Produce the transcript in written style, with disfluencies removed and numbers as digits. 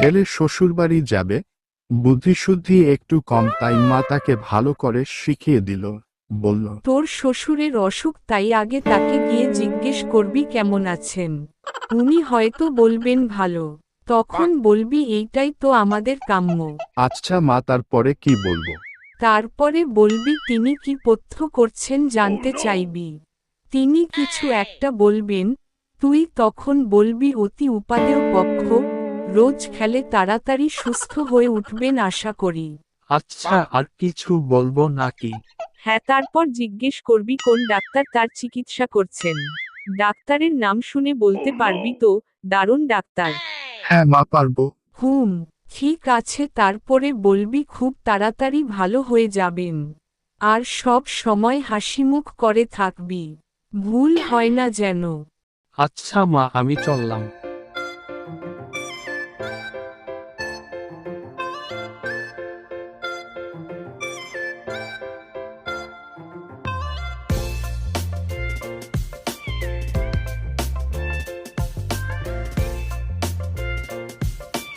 ছেলে শ্বশুরবাড়ি যাবে, বুদ্ধিশুদ্ধি একটু কম, তাই মা তাকে ভালো করে শিখিয়ে দিল। বলল, তোর শ্বশুরের অসুখ, তাই আগে তাকে গিয়ে জিজ্ঞেস করবি কেমন আছেন। উনি হয়তো বলবেন ভালো, তখন বলবি এইটাই তো আমাদের কাম্য। আচ্ছা মা, তারপরে কি বলবো? তারপরে বলবি তিনি কি পথ্য করছেন জানতে চাইবি। তিনি কিছু একটা বলবেন, তুই তখন বলবি অতি উপাদেয় পক্ষ, রোজ খেলে তাড়াতাড়ি সুস্থ হয়ে উঠবেন আশা করি। আচ্ছা, আর কিছু বলবো নাকি? হ্যাঁ, তারপর জিজ্ঞেস করবি কোন ডাক্তার তার চিকিৎসা করছেন। ডাক্তারের নাম শুনে বলতে পারবি তো, দারুণ ডাক্তার। হ্যাঁ মা, পারবো। হুম, ঠিক আছে, তারপরে বলবি খুব তাড়াতাড়ি ভালো হয়ে যাবেন। আর সব সময় হাসিমুখ করে থাকবি, ভুল হয় না যেন। আচ্ছা মা, আমি চললাম।